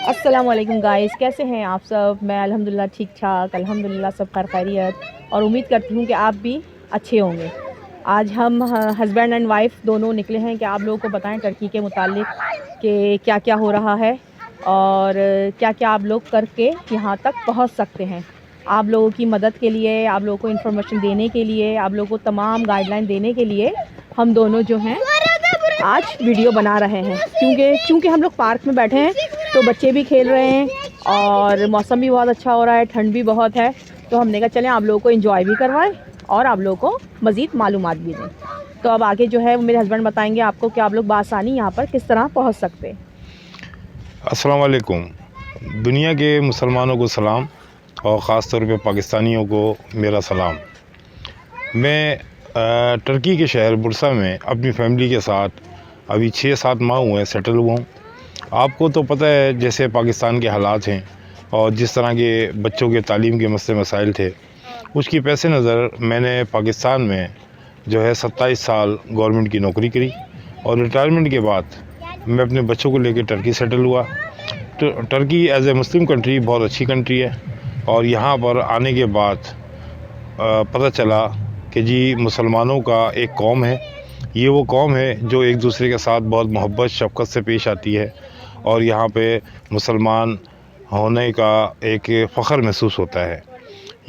अस्सलाम वालेकुम गाइस, कैसे हैं आप सब। मैं अल्हम्दुलिल्लाह ठीक ठाक, अल्हम्दुलिल्लाह सब खैर खैरियत और उम्मीद करती हूँ कि आप भी अच्छे होंगे। आज हम हस्बैंड एंड वाइफ दोनों निकले हैं कि आप लोगों को बताएं टर्की के मुतालिक कि क्या क्या हो रहा है और क्या क्या आप लोग करके यहाँ तक पहुँच सकते हैं। आप लोगों की मदद के लिए, आप लोगों को इन्फॉर्मेशन देने के लिए, आप लोगों को तमाम गाइडलाइन देने के लिए हम दोनों जो हैं आज वीडियो बना रहे हैं। क्योंकि हम लोग पार्क में बैठे हैं तो बच्चे भी खेल रहे हैं और मौसम भी बहुत अच्छा हो रहा है, ठंड भी बहुत है। तो हमने कहा चलें आप लोगों को एंजॉय भी करवाएं और आप लोगों को मज़ीद मालूमात भी दें। तो अब आगे जो है वो मेरे हस्बैंड बताएंगे आपको कि आप लोग बासानी यहाँ पर किस तरह पहुँच सकते हैं। अस्सलाम वालेकुम। दुनिया के मुसलमानों को सलाम और ख़ास तौर पे पाकिस्तानियों को मेरा सलाम। मैं टर्की के शहर बुर्सा में अपनी फ़ैमिली के साथ अभी 6-7 माह हुए सेटल हुआ हूँ। आपको तो पता है जैसे पाकिस्तान के हालात हैं और जिस तरह के बच्चों के तालीम के मसले मसाइल थे, उसकी पैसे नज़र मैंने पाकिस्तान में जो है 27 साल गवर्नमेंट की नौकरी करी और रिटायरमेंट के बाद मैं अपने बच्चों को लेकर टर्की सेटल हुआ। तो Turkey as a Muslim country बहुत अच्छी कंट्री है और यहाँ पर आने के बाद पता चला कि जी मुसलमानों का एक कौम है। ये वो कौम है जो एक दूसरे के साथ बहुत मोहब्बत शफ़क़त से पेश आती है और यहाँ पे मुसलमान होने का एक फ़ख्र महसूस होता है।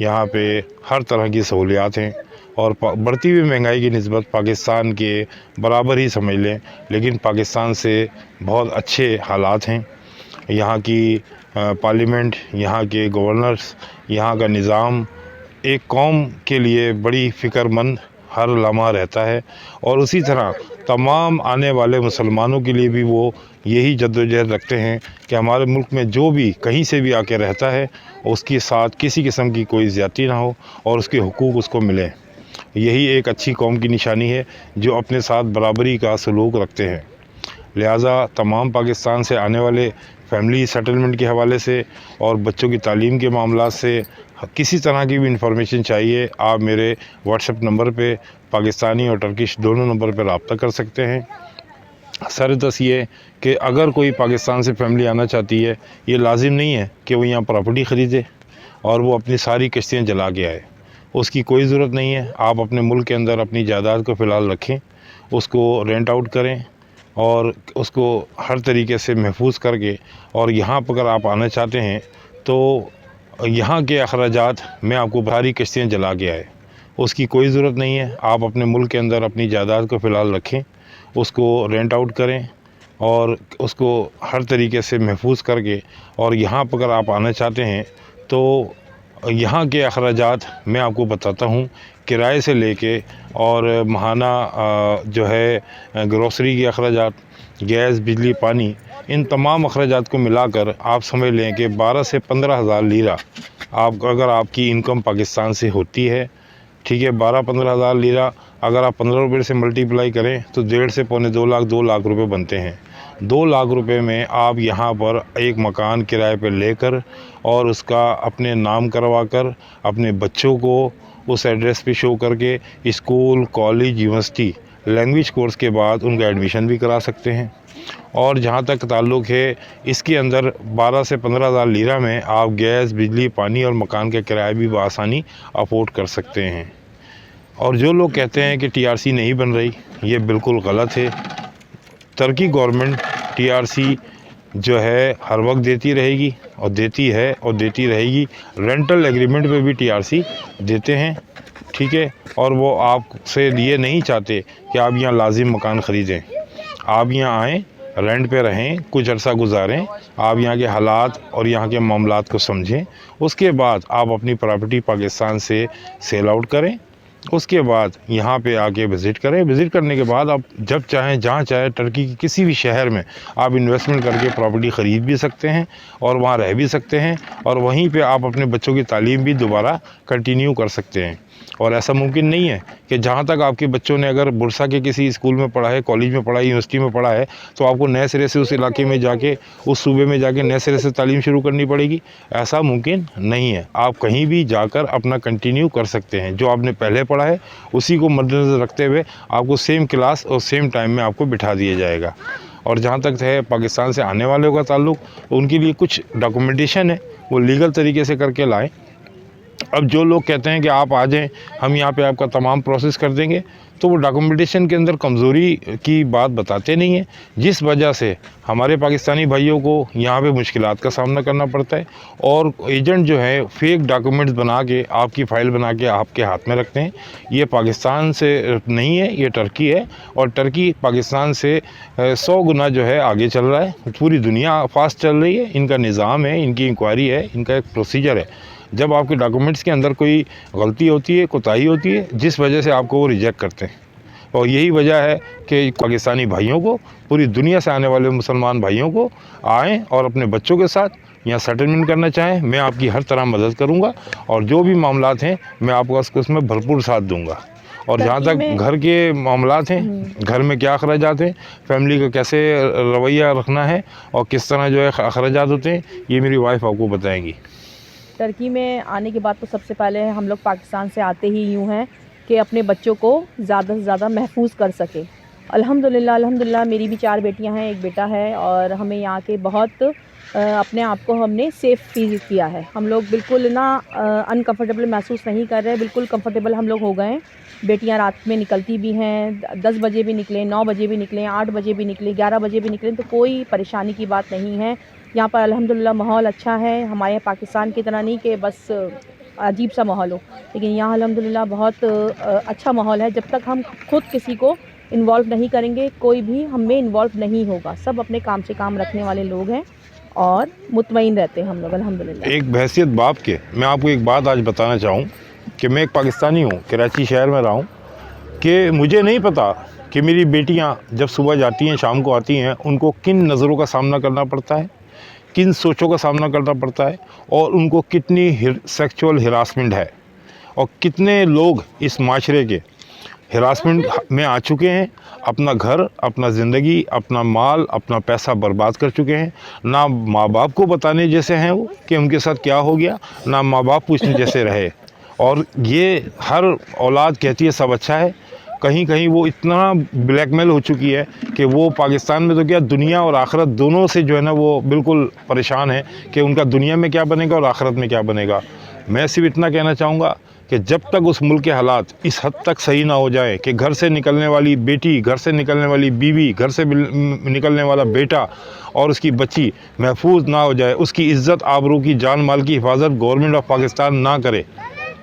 यहाँ पे हर तरह की सहूलियात हैं और बढ़ती हुई महंगाई की निस्बत पाकिस्तान के बराबर ही समझ लें, लेकिन पाकिस्तान से बहुत अच्छे हालात हैं। यहाँ की पार्लियामेंट, यहाँ के गवर्नर्स, यहाँ का निज़ाम एक कौम के लिए बड़ी फ़िक्रमंद हर लम्हा रहता है और उसी तरह तमाम आने वाले मुसलमानों के लिए भी वो यही जद्दोजहद रखते हैं कि हमारे मुल्क में जो भी कहीं से भी आके रहता है उसके साथ किसी किस्म की कोई ज़्यादती ना हो और उसके हुकूक उसको मिले। यही एक अच्छी कौम की निशानी है जो अपने साथ बराबरी का सलूक रखते हैं। लिहाजा तमाम पाकिस्तान से आने वाले फैमिली सेटलमेंट के हवाले से और बच्चों की तालीम के मामला से किसी तरह की भी इंफॉर्मेशन चाहिए, आप मेरे व्हाट्सएप नंबर पे पाकिस्तानी और टर्किश दोनों नंबर पर रब्ता कर सकते हैं। सरदस ये कि अगर कोई पाकिस्तान से फैमिली आना चाहती है, ये लाजिम नहीं है कि वो यहाँ प्रॉपर्टी ख़रीदे और वो अपनी सारी किश्तियाँ जला के आए। उसकी कोई ज़रूरत नहीं है। आप अपने मुल्क के अंदर अपनी जायदाद को फ़िलहाल रखें, उसको रेंट आउट करें और उसको हर तरीके से महफूज करके, और यहाँ पर अगर आप आना चाहते हैं तो यहाँ के अखराजात मैं आपको सारी किश्तियाँ जला के आए, उसकी कोई ज़रूरत नहीं है। आप अपने मुल्क के अंदर अपनी जायदाद को फ़िलहाल रखें, उसको रेंट आउट करें और उसको हर तरीके से महफूज करके, और यहाँ पर अगर आप आना चाहते हैं तो यहाँ के अखराजात मैं आपको बताता हूँ, किराए से लेके और माहाना जो है ग्रोसरी के अखराजात, गैस, बिजली, पानी, इन तमाम अखराजात को मिलाकर आप समझ लें कि 12 से 15 हज़ार लीरा आप अगर आपकी इनकम पाकिस्तान से होती है, ठीक है, 12-15 हज़ार लीरा अगर आप 15 रुपये से मल्टीप्लाई करें तो 1.5 से पौने 2 लाख रुपए बनते हैं। 2 लाख रुपए में आप यहाँ पर एक मकान किराए पर लेकर और उसका अपने नाम करवा कर अपने बच्चों को उस एड्रेस पे शो करके school, college, university, language course के बाद उनका एडमिशन भी करा सकते हैं। और जहाँ तक ताल्लुक़ है इसके अंदर 12 से 15 हज़ार लीरा में आप गैस, बिजली, पानी और मकान का किराया भी बआसानी अफोर्ड कर सकते हैं। और जो लोग कहते हैं कि टीआरसी नहीं बन रही, ये बिल्कुल गलत है। तुर्की गवर्नमेंट टीआरसी जो है हर वक्त देती रहेगी और देती है और देती रहेगी। रेंटल एग्रीमेंट पे भी टीआरसी देते हैं, ठीक है। और वो आपसे ये नहीं चाहते कि आप यहाँ लाजिम मकान ख़रीदें। आप यहाँ आएँ, रेंट पे रहें, कुछ अर्सा गुजारें, आप यहाँ के हालात और यहाँ के मामलात को समझें, उसके बाद आप अपनी प्रॉपर्टी पाकिस्तान से सेल आउट करें। उसके बाद यहाँ पे आके विज़िट करें। विज़िट करने के बाद आप जब चाहें जहाँ चाहें टर्की के किसी भी शहर में आप इन्वेस्टमेंट करके प्रॉपर्टी ख़रीद भी सकते हैं और वहाँ रह भी सकते हैं और वहीं पे आप अपने बच्चों की तालीम भी दोबारा कंटिन्यू कर सकते हैं। और ऐसा मुमकिन नहीं है कि जहाँ तक आपके बच्चों ने अगर बुरसा के किसी स्कूल में पढ़ा है, कॉलेज में पढ़ा है, यूनिवर्सिटी में पढ़ा है, तो आपको नए सिरे से उस इलाके में जाके, उस सूबे में जाके नए सिरे से तालीम शुरू करनी पड़ेगी। ऐसा मुमकिन नहीं है। आप कहीं भी जाकर अपना कंटिन्यू कर सकते हैं। जो आपने पहले पढ़ा है उसी को मद्देनज़र रखते हुए आपको सेम क्लास और सेम टाइम में आपको बिठा दिया जाएगा। और जहाँ तक है पाकिस्तान से आने वालों का ताल्लुक़, उनके लिए कुछ डॉक्यूमेंटेशन है वो लीगल तरीके से करके लाएं। अब जो लोग कहते हैं कि आप आ जाएं, हम यहाँ पे आपका तमाम प्रोसेस कर देंगे, तो वो डॉक्यूमेंटेशन के अंदर कमज़ोरी की बात बताते नहीं हैं, जिस वजह से हमारे पाकिस्तानी भाइयों को यहाँ पे मुश्किलात का सामना करना पड़ता है। और एजेंट जो है फेक डॉक्यूमेंट्स बना के आपकी फ़ाइल बना के आपके हाथ में रखते हैं। ये पाकिस्तान से नहीं है, ये टर्की है, और टर्की पाकिस्तान से 100 गुना जो है आगे चल रहा है। पूरी दुनिया फास्ट चल रही है, इनका निज़ाम है, इनकी इंक्वायरी है, इनका एक प्रोसीजर है। जब आपके डॉक्यूमेंट्स के अंदर कोई गलती होती है, कोताही होती है, जिस वजह से आपको वो रिजेक्ट करते हैं। और यही वजह है कि पाकिस्तानी भाइयों को, पूरी दुनिया से आने वाले मुसलमान भाइयों को आएँ और अपने बच्चों के साथ यहाँ सेटलमेंट करना चाहें, मैं आपकी हर तरह मदद करूँगा। और जो भी मामलात हैं मैं आपको उसमें भरपूर साथ दूँगा। और जहाँ तक घर के मामलात हैं, घर में क्या अखराजात हैं, फैमिली का कैसे रवैया रखना है और किस तरह जो है अखराजात होते हैं, ये मेरी वाइफ आपको बताएंगी। टर्की में आने के बाद तो सबसे पहले हम लोग पाकिस्तान से आते ही यूँ हैं कि अपने बच्चों को ज़्यादा से ज़्यादा महफूज कर सके। अल्हम्दुलिल्लाह मेरी भी 4 बेटियां हैं, 1 बेटा है, और हमें यहाँ के बहुत अपने आप को हमने सेफ़ फील किया है। हम लोग बिल्कुल ना अनकंफर्टेबल महसूस नहीं कर रहे, बिल्कुल कंफर्टेबल हम लोग हो गए हैं। बेटियां रात में निकलती भी हैं, 10 बजे भी निकलें, 9 बजे भी निकलें, 8 बजे भी निकलें, 11 बजे भी निकलें, तो कोई परेशानी की बात नहीं है। यहाँ पर अल्हम्दुलिल्लाह माहौल अच्छा है, हमारे पाकिस्तान की तरह नहीं कि बस अजीब सा माहौल हो, लेकिन यहाँ अल्हम्दुलिल्लाह बहुत अच्छा माहौल है। जब तक हम खुद किसी को इन्वॉल्व नहीं करेंगे, कोई भी हम में इन्वॉल्व नहीं होगा। सब अपने काम से काम रखने वाले लोग हैं और मुतमईन रहते हैं हम लोग अल्हम्दुलिल्लाह। एक बहसियत बाप के मैं आपको एक बात आज बताना चाहूँ कि मैं एक पाकिस्तानी हूँ, कराची शहर में रहा हूँ, कि मुझे नहीं पता कि मेरी बेटियाँ जब सुबह जाती हैं शाम को आती हैं, उनको किन नज़रों का सामना करना पड़ता है, किन सोचों का सामना करना पड़ता है, और उनको कितनी सेक्सुअल हिरासमेंट है, और कितने लोग इस माशरे के हिरासमेंट में आ चुके हैं, अपना घर, अपना ज़िंदगी, अपना माल, अपना पैसा बर्बाद कर चुके हैं। ना माँ बाप को बताने जैसे हैं वो कि उनके साथ क्या हो गया, ना माँ बाप पूछने जैसे रहे। और ये हर औलाद कहती है सब अच्छा है, कहीं कहीं वो इतना ब्लैकमेल हो चुकी है कि वो पाकिस्तान में तो क्या दुनिया और आखिरत दोनों से जो है ना वो बिल्कुल परेशान है कि उनका दुनिया में क्या बनेगा और आखिरत में क्या बनेगा। मैं सिर्फ इतना कहना चाहूँगा कि जब तक उस मुल्क के हालात इस हद तक सही ना हो जाए कि घर से निकलने वाली बेटी, घर से निकलने वाली बीवी, घर से निकलने वाला बेटा और उसकी बच्ची महफूज ना हो जाए, उसकी इज़्ज़त आबरू की जान माल की हिफाजत गवर्नमेंट ऑफ पाकिस्तान ना करे,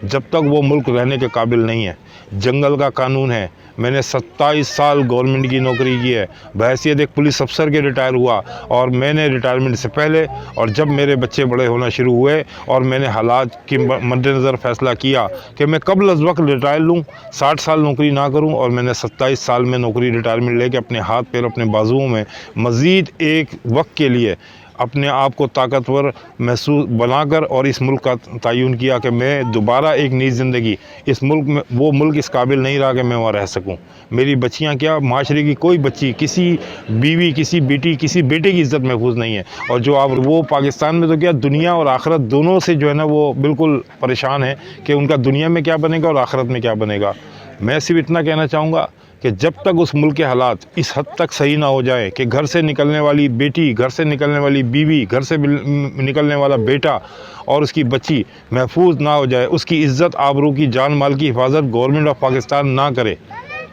जब तक वो मुल्क रहने के काबिल नहीं है। जंगल का कानून है। मैंने 27 साल गवर्नमेंट की नौकरी की है, बहैसियत एक पुलिस अफसर के रिटायर हुआ, और मैंने रिटायरमेंट से पहले और जब मेरे बच्चे बड़े होना शुरू हुए और मैंने हालात के मद्देनज़र फ़ैसला किया कि मैं कबल अज़ वक्त रिटायर लूँ, 60 साल नौकरी ना करूँ, और मैंने 27 साल में नौकरी रिटायरमेंट लेके अपने हाथ पैर अपने बाजुओं में मज़ीद एक वक्त के लिए अपने आप को ताकतवर महसूस बनाकर और इस मुल्क का तयन किया कि मैं दोबारा एक नई ज़िंदगी इस मुल्क में, वो मुल्क इस काबिल नहीं रहा कि मैं वहाँ रह सकूँ। मेरी बच्चियाँ क्या, माशरे की कोई बच्ची, किसी बीवी, किसी बेटी, किसी बेटे की इज़्ज़त महफूज नहीं है। और जो आप वो पाकिस्तान में तो क्या दुनिया और आखिरत दोनों से जो है ना वो बिल्कुल परेशान है कि उनका दुनिया में क्या बनेगा और आखिरत में क्या बनेगा। मैं सिर्फ इतना कहना चाहूँगा कि जब तक उस मुल्क के हालात इस हद तक सही ना हो जाए कि घर से निकलने वाली बेटी, घर से निकलने वाली बीवी, घर से निकलने वाला बेटा और उसकी बच्ची महफूज ना हो जाए, उसकी इज़्ज़त आबरू की जान माल की हिफाजत गवर्नमेंट ऑफ पाकिस्तान ना करे,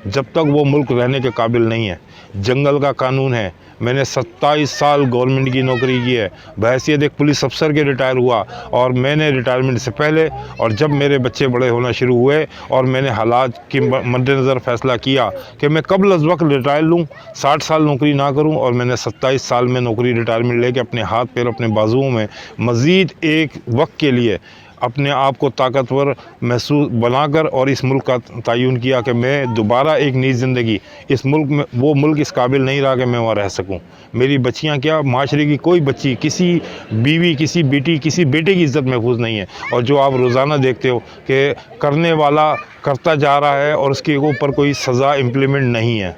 जब तक वो मुल्क रहने के काबिल नहीं है। जंगल का कानून है। मैंने 27 साल गवर्नमेंट की नौकरी की है, बहैसियत एक पुलिस अफसर के रिटायर हुआ, और मैंने रिटायरमेंट से पहले और जब मेरे बच्चे बड़े होना शुरू हुए और मैंने हालात के मद्देनज़र फ़ैसला किया कि मैं कबल अज़ वक्त रिटायर लूँ, 60 साल नौकरी ना करूँ, और मैंने 27 साल में नौकरी रिटायरमेंट लेके अपने हाथ पैर अपने बाजुओं में मज़ीद एक वक्त के लिए अपने आप को ताकतवर महसूस बनाकर और इस मुल्क का तयन किया कि मैं दोबारा एक नई ज़िंदगी इस मुल्क में, वो मुल्क इस काबिल नहीं रहा कि मैं वहाँ रह सकूँ। मेरी बच्चियाँ क्या, माशरे की कोई बच्ची, किसी बीवी, किसी बेटी, किसी बेटे की इज़्ज़त महफूज नहीं है। और जो आप रोज़ाना देखते हो कि करने वाला करता जा रहा है और उसके ऊपर कोई सज़ा इम्प्लीमेंट नहीं है।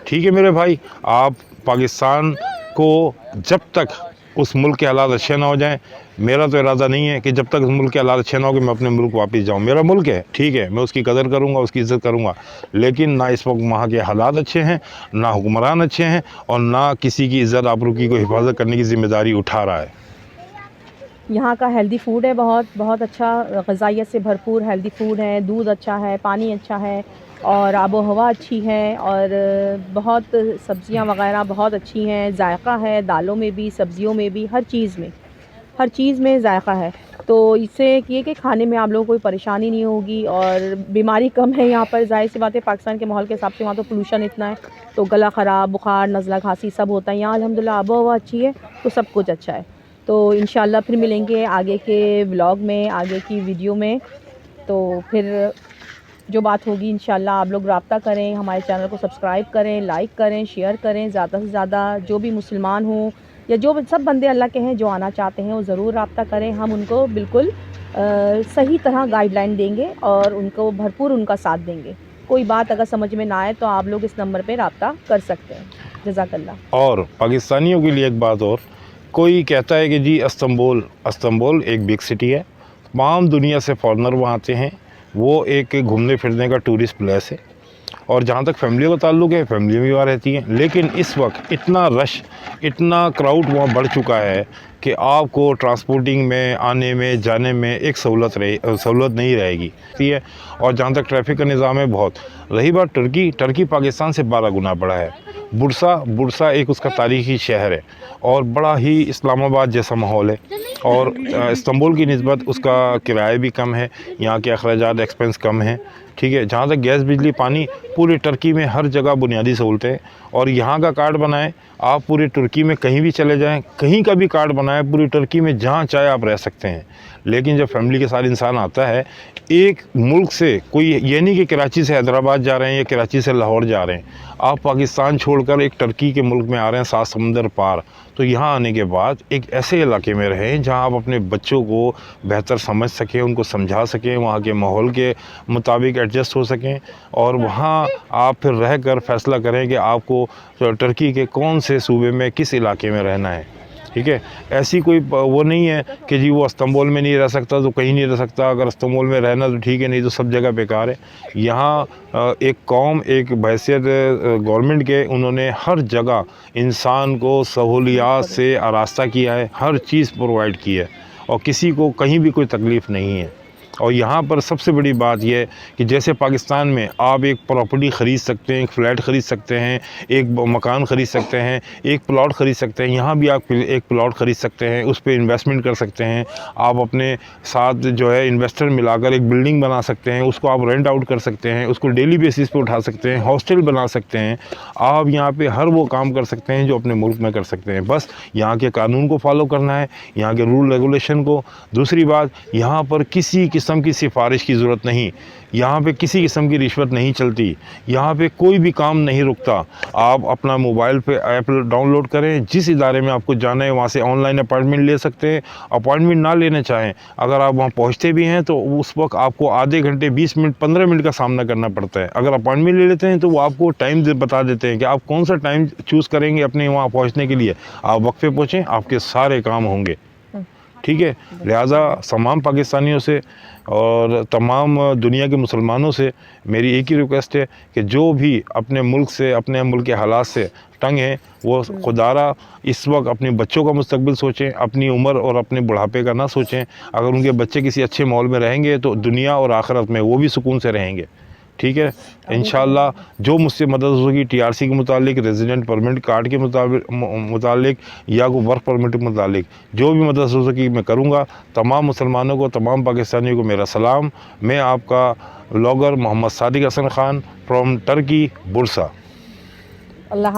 ठीक है मेरे भाई, आप पाकिस्तान को जब तक उस मुल्क के हालात अच्छे ना हो जाएं। मेरा तो इरादा नहीं है कि जब तक उस मुल्क के हालात अच्छे ना हो कि मैं अपने मुल्क वापस जाऊं। मेरा मुल्क है, ठीक है, मैं उसकी कदर करूंगा, उसकी इज़्ज़त करूंगा, लेकिन ना इस वक्त वहाँ के हालात अच्छे हैं, ना हुक्मरान अच्छे हैं, और ना किसी की इज़्ज़त आबरू की कोई हिफाजत करने की ज़िम्मेदारी उठा रहा है। यहाँ का हेल्दी फूड है, बहुत बहुत अच्छा, ग़िज़ाइयत से भरपूर हेल्दी फूड है, दूध अच्छा है, पानी अच्छा है, और आबो हवा अच्छी है, और बहुत सब्ज़ियाँ वग़ैरह बहुत अच्छी हैं, जायका है दालों में भी, सब्ज़ियों में भी, हर चीज़ में जायका है। तो इससे ये कि खाने में आप लोगों को कोई परेशानी नहीं होगी, और बीमारी कम है यहाँ पर। ज़ाहिर सी बात है, पाकिस्तान के माहौल के हिसाब से वहाँ तो पोल्यूशन इतना है, तो गला ख़राब, बुखार, नज़ला, खांसी सब होता है। यहाँ अल्हम्दुलिल्लाह आबो हवा अच्छी है, तो सब कुछ अच्छा है। तो इंशाल्लाह फिर मिलेंगे आगे के व्लॉग में, आगे की वीडियो में। तो फिर जो बात होगी इंशाल्लाह आप लोग राब्ता करें, हमारे चैनल को सब्सक्राइब करें, लाइक करें, शेयर करें। ज़्यादा से ज़्यादा जो भी मुसलमान हों या जो सब बंदे अल्लाह के हैं जो आना चाहते हैं, वो ज़रूर राब्ता करें। हम उनको बिल्कुल सही तरह गाइडलाइन देंगे और उनको भरपूर उनका साथ देंगे। कोई बात अगर समझ में ना आए तो आप लोग इस नंबर पे राब्ता कर सकते हैं। जज़ाकल्लाह। और पाकिस्तानियों के लिए एक बात और, कोई कहता है कि जी इस्तंबुल एक बिग सिटी है, तमाम दुनिया से फॉरेनर वहाँ आते हैं, वो एक घूमने फिरने का टूरिस्ट प्लेस है, और जहाँ तक फैमिलियों का ताल्लुक़ है, फैमिली भी वहाँ रहती हैं। लेकिन इस वक्त इतना रश, इतना क्राउड वहाँ बढ़ चुका है कि आपको ट्रांसपोर्टिंग में, आने में, जाने में एक सहूलत नहीं रहेगी, ठीक है। और जहाँ तक ट्रैफिक का निज़ाम है बहुत। रही बात टर्की पाकिस्तान से 12 गुना बड़ा है। बुरसा एक उसका तारीख़ी शहर है, और बड़ा ही इस्लामाबाद जैसा माहौल है, और इस्तंबुल की निस्बत उसका किराया भी कम है, यहाँ के अखराजात एक्सपेंस कम हैं, ठीक है। जहाँ तक गैस, बिजली, पानी, पूरे टर्की में हर जगह बुनियादी सहूलतें हैं। और यहाँ का कार्ड बनाएं, आप पूरे तुर्की में कहीं भी चले जाएं, कहीं का भी कार्ड बनाएं, पूरी टर्की में जहाँ चाहे आप रह सकते हैं। लेकिन जब फैमिली के साथ इंसान आता है एक मुल्क से, कोई ये नहीं कि कराची से हैदराबाद जा रहे हैं या कराची से लाहौर जा रहे हैं, आप पाकिस्तान छोड़कर एक टर्की के मुल्क में आ रहे हैं, 7 समंदर पार, तो यहाँ आने के बाद एक ऐसे इलाके में रहें जहाँ आप अपने बच्चों को बेहतर समझ सकें, उनको समझा सकें, वहाँ के माहौल के मुताबिक एडजस्ट हो सकें, और वहाँ आप फिर रह कर फ़ैसला करें कि आपको टर्की के कौन से सूबे में, किस इलाके में रहना है, ठीक है। ऐसी कोई वो नहीं है कि जी वो इस्तंबुल में नहीं रह सकता तो कहीं नहीं रह सकता, अगर इस्तंबुल में रहना तो ठीक है, नहीं तो सब जगह बेकार है। यहाँ एक कौम, एक हैसियत गवर्नमेंट के, उन्होंने हर जगह इंसान को सहूलियात से आरास्ता किया है, हर चीज़ प्रोवाइड की है, और किसी को कहीं भी कोई तकलीफ़ नहीं है। और यहाँ पर सबसे बड़ी बात यह है कि जैसे पाकिस्तान में आप एक प्रॉपर्टी ख़रीद सकते हैं, एक फ़्लैट ख़रीद सकते हैं, एक मकान ख़रीद सकते हैं, एक प्लॉट ख़रीद सकते हैं, यहाँ भी आप एक प्लॉट ख़रीद सकते हैं, उस पर इन्वेस्टमेंट कर सकते हैं। आप अपने साथ जो है इन्वेस्टर मिलाकर एक बिल्डिंग बना सकते हैं, उसको आप रेंट आउट कर सकते हैं, उसको डेली बेसिस पे उठा सकते हैं, हॉस्टल बना सकते हैं। आप यहाँ पे हर वो काम कर सकते हैं जो अपने मुल्क में कर सकते हैं, बस यहाँ के कानून को फॉलो करना है, यहाँ के रूल रेगुलेशन को। दूसरी बात, यहाँ पर किसी किस्म की सिफारिश की ज़रूरत नहीं, यहाँ पे किसी किस्म की रिश्वत नहीं चलती, यहाँ पे कोई भी काम नहीं रुकता। आप अपना मोबाइल पे ऐप डाउनलोड करें, जिस इदारे में आपको जाना है वहाँ से ऑनलाइन अपॉइंटमेंट ले सकते हैं। अपॉइंटमेंट ना लेना चाहें, अगर आप वहाँ पहुँचते भी हैं तो उस वक्त आपको आधे घंटे, 20 मिनट, 15 मिनट का सामना करना पड़ता है। अगर अपॉइंटमेंट ले लेते हैं तो वो आपको टाइम बता देते हैं कि आप कौन सा टाइम चूज़ करेंगे अपने वहाँ पहुँचने के लिए, आप वक्त पे पहुँचें, आपके सारे काम होंगे, ठीक है। लिहाजा तमाम पाकिस्तानियों से और तमाम दुनिया के मुसलमानों से मेरी एक ही रिक्वेस्ट है कि जो भी अपने मुल्क से, अपने मुल्क के हालात से तंग हैं, वो खुदारा इस वक्त अपने बच्चों का मुस्तकबिल सोचें, अपनी उम्र और अपने बुढ़ापे का ना सोचें। अगर उनके बच्चे किसी अच्छे माहौल में रहेंगे तो दुनिया और आखिरत में वो भी सुकून से रहेंगे, ठीक है। इंशाअल्लाह जो मुझसे मदद होगी टीआरसी के मुतालिक, रेजिडेंट परमिट कार्ड के मुतालिक या को वर्क परमिट के मुतालिक जो भी मदद हो सकी मैं करूँगा। तमाम मुसलमानों को, तमाम पाकिस्तानियों को मेरा सलाम। मैं आपका vlogger Mohammad Sadiq Hasan Khan from Turkey, Bursa. Allah